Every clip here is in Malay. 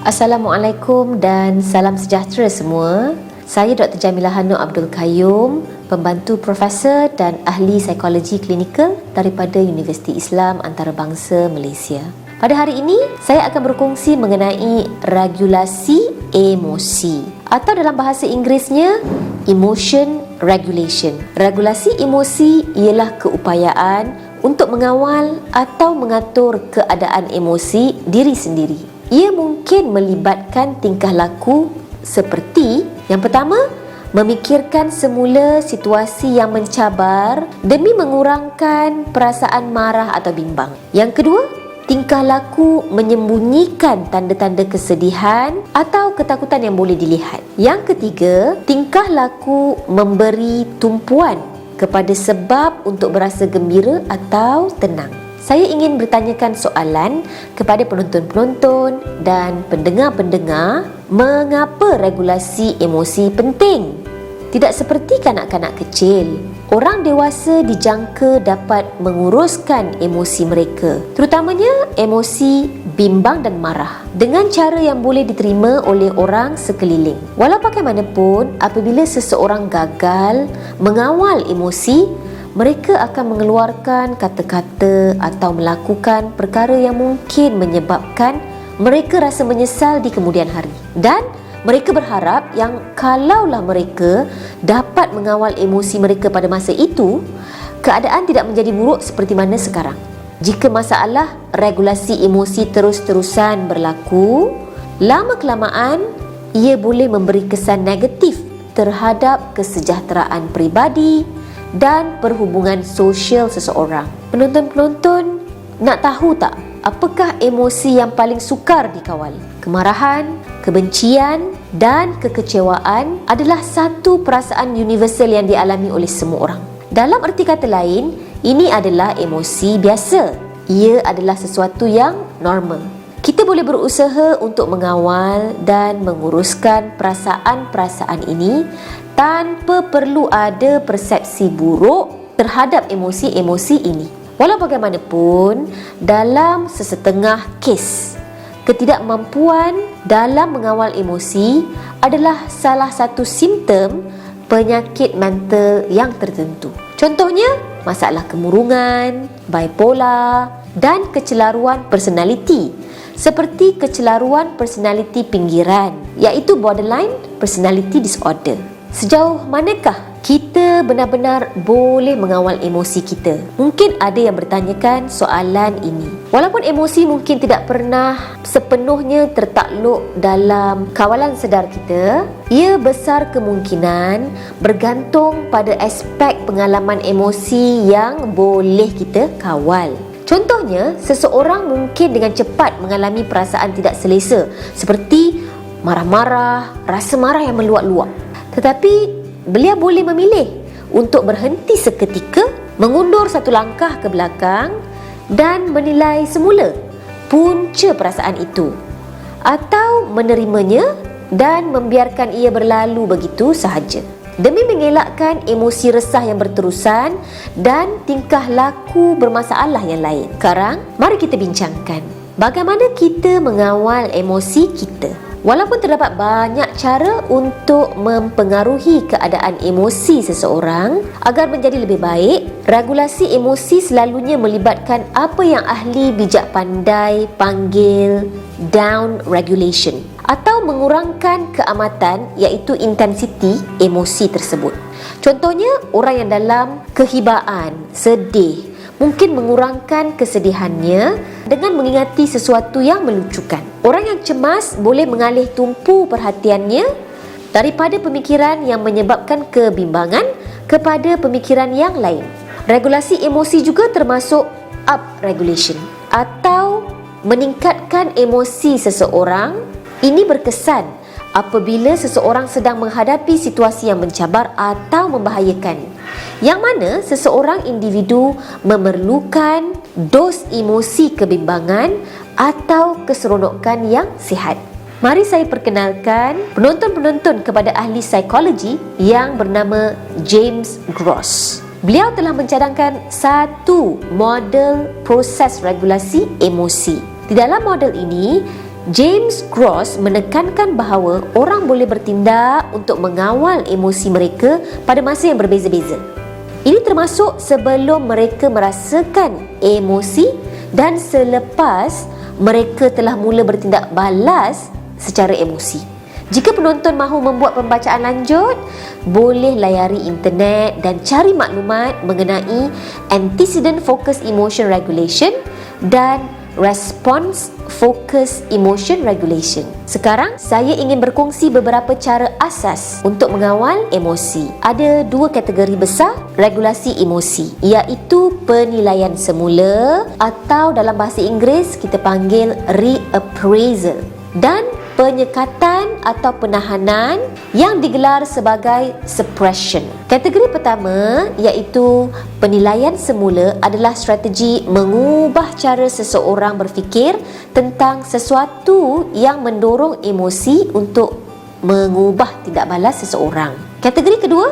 Assalamualaikum dan salam sejahtera semua. Saya Dr. Jamilah Hano Abdul Qayyum, pembantu profesor dan ahli psikologi klinikal daripada Universiti Islam Antarabangsa Malaysia. Pada hari ini, saya akan berkongsi mengenai regulasi emosi atau dalam bahasa Inggerisnya emotion regulation. Regulasi emosi ialah keupayaan untuk mengawal atau mengatur keadaan emosi diri sendiri. Ia mungkin melibatkan tingkah laku seperti yang pertama, memikirkan semula situasi yang mencabar demi mengurangkan perasaan marah atau bimbang. Yang kedua, tingkah laku menyembunyikan tanda-tanda kesedihan atau ketakutan yang boleh dilihat. Yang ketiga, tingkah laku memberi tumpuan kepada sebab untuk berasa gembira atau tenang. Saya ingin bertanyakan soalan kepada penonton-penonton dan pendengar-pendengar, mengapa regulasi emosi penting? Tidak seperti kanak-kanak kecil, orang dewasa dijangka dapat menguruskan emosi mereka, terutamanya emosi bimbang dan marah, dengan cara yang boleh diterima oleh orang sekeliling. Walau bagaimanapun, apabila seseorang gagal mengawal emosi, mereka akan mengeluarkan kata-kata atau melakukan perkara yang mungkin menyebabkan mereka rasa menyesal di kemudian hari. Dan mereka berharap yang kalaulah mereka dapat mengawal emosi mereka pada masa itu, keadaan tidak menjadi buruk seperti mana sekarang. Jika masalah regulasi emosi terus-terusan berlaku, lama-kelamaan ia boleh memberi kesan negatif terhadap kesejahteraan peribadi dan perhubungan sosial seseorang. Penonton-penonton nak tahu tak apakah emosi yang paling sukar dikawal? Kemarahan, kebencian dan kekecewaan adalah satu perasaan universal yang dialami oleh semua orang. Dalam erti kata lain, ini adalah emosi biasa. Ia adalah sesuatu yang normal. Kita boleh berusaha untuk mengawal dan menguruskan perasaan-perasaan ini tanpa perlu ada persepsi buruk terhadap emosi-emosi ini. Walau bagaimanapun, dalam sesetengah kes, ketidakmampuan dalam mengawal emosi adalah salah satu simptom penyakit mental yang tertentu. Contohnya, masalah kemurungan, bipolar dan kecelaruan personaliti, seperti kecelaruan personaliti pinggiran, iaitu borderline personality disorder. Sejauh manakah kita benar-benar boleh mengawal emosi kita? Mungkin ada yang bertanyakan soalan ini. Walaupun emosi mungkin tidak pernah sepenuhnya tertakluk dalam kawalan sedar kita, ia besar kemungkinan bergantung pada aspek pengalaman emosi yang boleh kita kawal. Contohnya, seseorang mungkin dengan cepat mengalami perasaan tidak selesa seperti marah-marah, rasa marah yang meluap-luap. Tetapi beliau boleh memilih untuk berhenti seketika, mengundur satu langkah ke belakang dan menilai semula punca perasaan itu, atau menerimanya dan membiarkan ia berlalu begitu sahaja, demi mengelakkan emosi resah yang berterusan dan tingkah laku bermasalah yang lain. Sekarang, mari kita bincangkan bagaimana kita mengawal emosi kita. Walaupun terdapat banyak cara untuk mempengaruhi keadaan emosi seseorang agar menjadi lebih baik, regulasi emosi selalunya melibatkan apa yang ahli bijak pandai panggil down regulation, atau mengurangkan keamatan, iaitu intensiti emosi tersebut. Contohnya, orang yang dalam kehibaan, sedih, mungkin mengurangkan kesedihannya dengan mengingati sesuatu yang melucukan. Orang yang cemas boleh mengalih tumpu perhatiannya daripada pemikiran yang menyebabkan kebimbangan kepada pemikiran yang lain. Regulasi emosi juga termasuk up regulation atau meningkatkan emosi seseorang. Ini berkesan apabila seseorang sedang menghadapi situasi yang mencabar atau membahayakan, yang mana seseorang individu memerlukan dos emosi kebimbangan atau keseronokan yang sihat. Mari saya perkenalkan penonton-penonton kepada ahli psikologi yang bernama James Gross. Beliau telah mencadangkan satu model proses regulasi emosi. Di dalam model ini, James Gross menekankan bahawa orang boleh bertindak untuk mengawal emosi mereka pada masa yang berbeza-beza. Ini termasuk sebelum mereka merasakan emosi dan selepas mereka telah mula bertindak balas secara emosi. Jika penonton mahu membuat pembacaan lanjut, boleh layari internet dan cari maklumat mengenai Antecedent Focus Emotion Regulation dan Response Focus Emotion Regulation. Sekarang, saya ingin berkongsi beberapa cara asas untuk mengawal emosi. Ada dua kategori besar regulasi emosi, iaitu penilaian semula atau dalam bahasa Inggeris kita panggil reappraisal, dan penyekatan atau penahanan yang digelar sebagai suppression. Kategori pertama iaitu penilaian semula adalah strategi mengubah cara seseorang berfikir tentang sesuatu yang mendorong emosi untuk mengubah tindak balas seseorang. Kategori kedua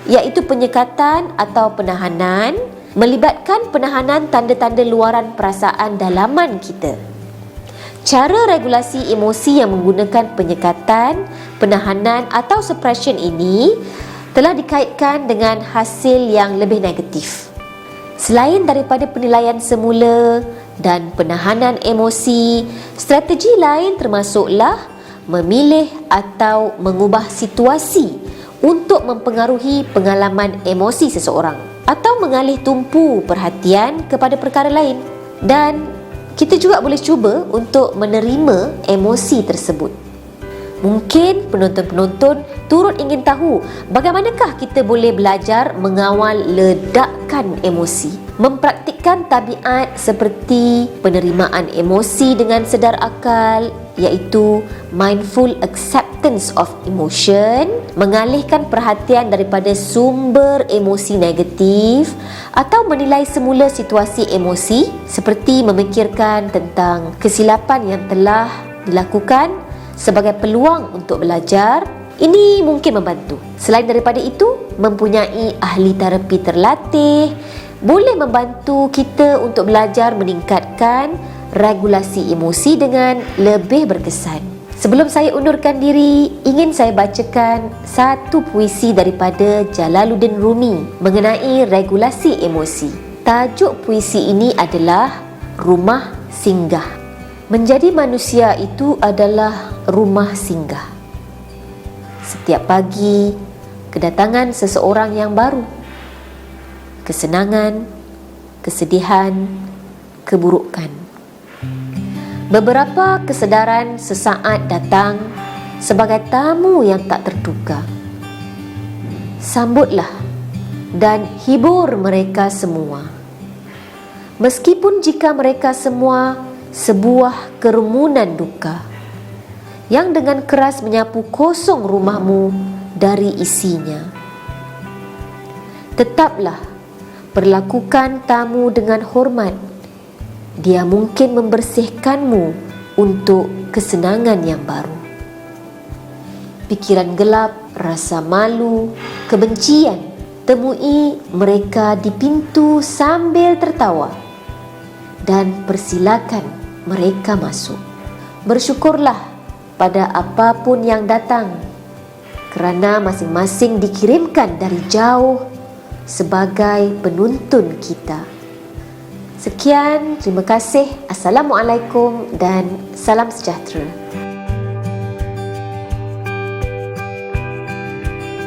iaitu penyekatan atau penahanan, melibatkan penahanan tanda-tanda luaran perasaan dalaman kita. Cara regulasi emosi yang menggunakan penyekatan, penahanan atau suppression ini telah dikaitkan dengan hasil yang lebih negatif. Selain daripada penilaian semula dan penahanan emosi, strategi lain termasuklah memilih atau mengubah situasi untuk mempengaruhi pengalaman emosi seseorang atau mengalih tumpu perhatian kepada perkara lain. Dan kita juga boleh cuba untuk menerima emosi tersebut. Mungkin penonton-penonton turut ingin tahu bagaimanakah kita boleh belajar mengawal ledakan emosi, mempraktikkan tabiat seperti penerimaan emosi dengan sedar akal, iaitu mindful acceptance of emotion, mengalihkan perhatian daripada sumber emosi negatif atau menilai semula situasi emosi seperti memikirkan tentang kesilapan yang telah dilakukan sebagai peluang untuk belajar. Ini mungkin membantu. Selain daripada itu, mempunyai ahli terapi terlatih boleh membantu kita untuk belajar meningkatkan regulasi emosi dengan lebih berkesan. Sebelum saya undurkan diri, ingin saya bacakan satu puisi daripada Jalaluddin Rumi mengenai regulasi emosi. Tajuk puisi ini adalah Rumah Singgah. Menjadi manusia itu adalah rumah singgah. Setiap pagi, kedatangan seseorang yang baru. Kesenangan, kesedihan, keburukan. Beberapa kesedaran sesaat datang sebagai tamu yang tak terduga. Sambutlah dan hibur mereka semua. Meskipun jika mereka semua sebuah kerumunan duka yang dengan keras menyapu kosong rumahmu dari isinya. Tetaplah perlakukan tamu dengan hormat. Dia mungkin membersihkanmu untuk kesenangan yang baru. Pikiran gelap, rasa malu, kebencian, temui mereka di pintu sambil tertawa dan persilakan mereka masuk. Bersyukurlah pada apapun yang datang, kerana masing-masing dikirimkan dari jauh sebagai penuntun kita. Sekian, terima kasih. Assalamualaikum dan salam sejahtera.